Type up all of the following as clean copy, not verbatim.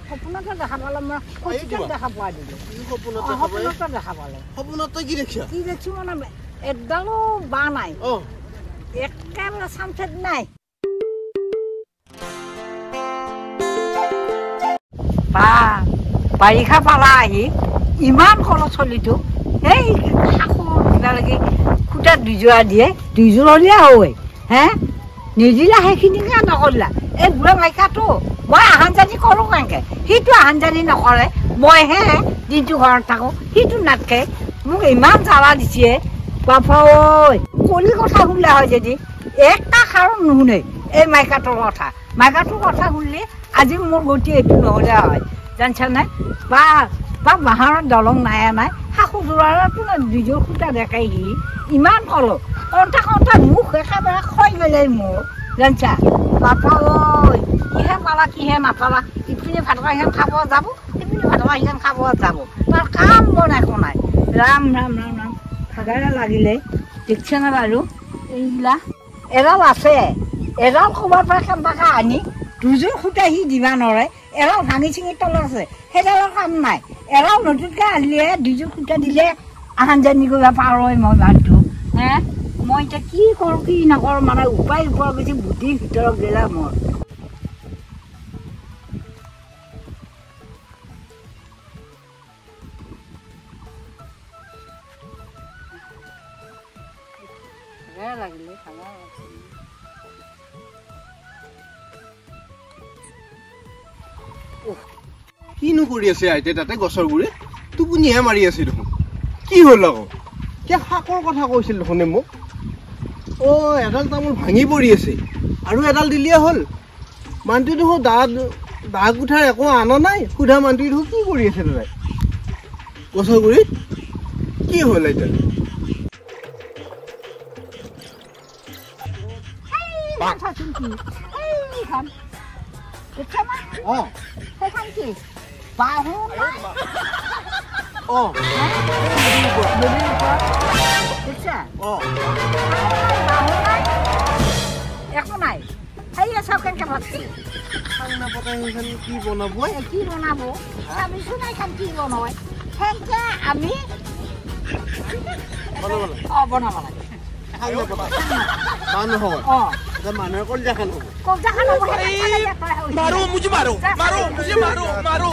সপোনতে দেখা পালে মই সত্যত দেখা পোৱা দিলোঁ সপোনতে দেখা পালে সপোনত তই কি দেখিছ কি দেখিছোঁ মানে এডালো বা নাই একেবাৰে চামচেট নাই বা বাৰিষা পালা আহি ইমান খৰচ চলিটো এই শাকৰ কিবালৈকে খুটা দুযোৰা দিয়ে দুযোৰলীয়া হয় হে নিদিলা সেইখিনিকে নকৰিলা এই বুঢ়া মাইকাটো মই আহান জানি কৰোঁ কেনেকৈ সিটো আহান জানি নকৰে মইহে দিনটো ঘৰত থাকোঁ সিটো নাথাকে মোক ইমান জ্বালা দিছে বাপা ঐ কলি কথা শুনিলে হয় যদি একটা কাৰণ নুশুনে এই মাইকাটোৰ কথা শুনিলে আজি মোৰ গতি এইটো নহ'লে হয় জানিছানে বা বাহাৰৰ দলং নাই শাকু যোৰাটো দুযোৰ সূতা দেখাই সি ইমান কলোঁ কণ্টা মুখ একেবাৰে খৈ পেলাই মোৰ জানিছা বাপা ঐ কিহে পালা কিহে নাপালা ইপিনে ভাতকা সিখন খাব যাব ইপিনে ভাতকা সিখন খাব যাব তাৰ কাম বন একো নাই ৰাম ৰাম ৰাম ৰাম সদায় লাগিলে দেখিছেনে বাৰু এইবিলাক এডাল আছে এডাল ক'ৰবাৰ পৰা কেম্পাকা আনি দুযোৰ সূতা সি দিবা নোৱাৰে এডাল ভাঙি চিঙি তলত আছে সেইডালৰ কাম নাই এডাল নতুনকৈ আনিলে দুযোৰ সূতা দিলে আহান জানি কৰিব পাৰোঁ মই ভাতটো হে মই এতিয়া কি কৰোঁ কি নকৰোঁ মানে উপায় বেছি বুদ্ধিৰ ভিতৰত গেলা মোৰ লাগিলে কিনো কৰি আছে আইতে তাতে গছৰ গুৰিত টোপনিহে মাৰি আছে দেখোন কি হ'ল আকৌ কিয় শাকৰ কথা কৈছিল দেখোন মোক এডাল তামোল ভাঙি পৰি আছে আৰু এডাল দিলিয়ে হ'ল মানুহটো দেখোন দাগ উঠাৰ একো আনা নাই সোধা মানুহটো দেখোন কি কৰি আছে দাদাই গছৰ গুৰিত কি হ'ল এতিয়া একো নাই সেই চাওক কেনেকৈ ভাবছি কি বনাব চাবিচোন এইখন কি বনায় সেনেকৈ আমি বনাব লাগে মানুহে কলজাখান হ'ব मारो मुझे मारो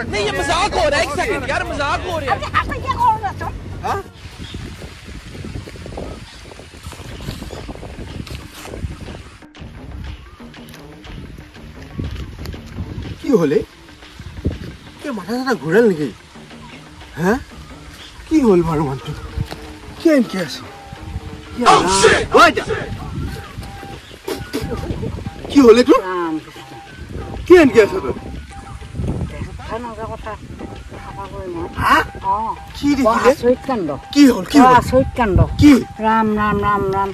नहीं ये मजाक हो रहा है एक सेकंड यार मजाक हो रहा है কি হলে মাথা চাথা ঘূৰাল নেকি হা কি হ'ল বাৰু মানুহটো কি এনেকৈ আছে কি হলে তোৰ কি এনেকৈ আছে তোৰ ৰাম ৰাম ৰাম ৰাম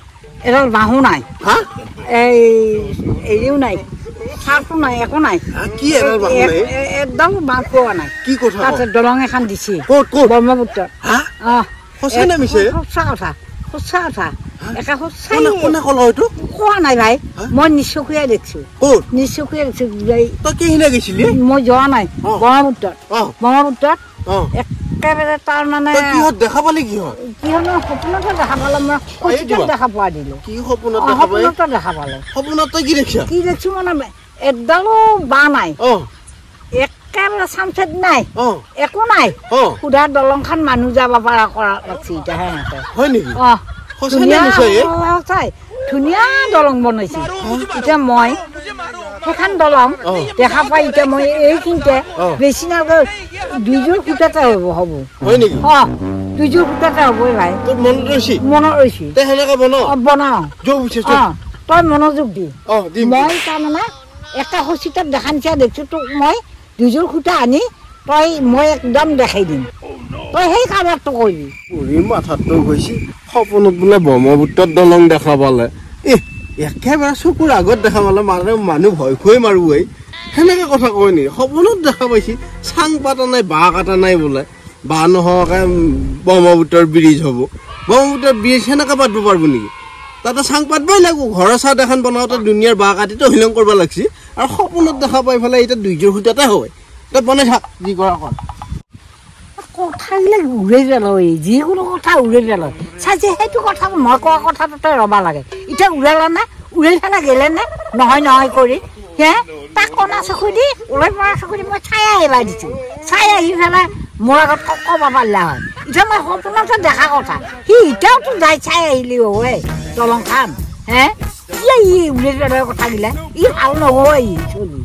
এডাল বাহু নাই এইও নাই সাৰটো নাই একো নাই একদম বাঁহ পোৱা নাই তাতে দলং এখন দিছে ব্ৰহ্মপুত্ৰত সঁচা কথা কোৱা নাই ভাই মই নিশ্চকুৱে দেখিছো মই যোৱা নাই ব্ৰহ্মপুত্ৰত একেবাৰে তাৰ মানে দেখা পালে কি হয় সপোনতে দেখা পালে মই সত্যত দেখা পোৱা দিলো সপোনতে দেখা পালে সপোনত তই কি দেখিছো মানে এডালো বা নাই একেবাৰে চামচেট নাই একো নাই সুধা দলংখন মানুহ যাব পৰা কৰা লাগছে ধুনীয়া দলং বনাইছে এতিয়া মই সেইখন দলং দেখা পাই এতিয়া মই এইখিনিতে বেছি নালাগে দুযোৰ সূতাতে হ'ব দুযোৰ সূতাতে হ'বই ভাই মনত ৰৈছি বনাও তই মনোযোগ দি মই তাৰমানে এটা সচিতত দেখা নিচিনা দেখিছো তোক মই দুযোৰ সূতা আনি মই একদম দেখাই দিম তই সেই কামটো কৰিবি মাথাটো গৈছে সপোনত বোলে ব্ৰহ্মপুত্ৰত দলং দেখা পালে একেবাৰে চকুৰ আগত দেখা পালে মানুহ ভয় খুৱাই মাৰো সেনেকে কথা কয় নি সপোনত দেখা পাইছি চাং পাতা নাই বাঁহ কাটা নাই বোলে বাঁহ নোহোৱাকে ব্ৰহ্মপুত্ৰৰ ব্ৰিজ হ'ব ব্ৰহ্মপুত্ৰৰ ব্ৰিজ সেনেকে পাতিব পাৰিব নেকি তাতে চাং পাতবই লাগিব ঘৰৰ চাদ এখন বনাওঁতে দুনিয়াৰ বাঁহ কাটিতো শিলং কৰিব লাগিছে আৰু সপোনত দেখা পাই পেলাই এতিয়া দুইযোৰ সূতাতে হয় তই বনাই থাক যি কৰা কৰ কথাবিলাক উৰাই পেলাই যিকোনো কথা উৰাই পেলাই চাইছে সেইটো কথা মই কোৱা কথাটো তই ৰবা লাগে এতিয়া উৰালা না উৰাই পেলাই গেলে নে নহয় নহয় কৰি হে তাক কণা চকু দি ওলাই পৰা চকু দি মই চাই আহিবা দিছোঁ চাই আহি পেলাই মোৰ আগত ক'ব পাৰিলা হয় এতিয়া মই সপোনতে দেখা কথা সি এতিয়াওতো যাই চাই আহিলি ঐ দলং খান হে কি ই উৰাই পেলাই কথাবিলাক ই ভাল নহয় ই চলি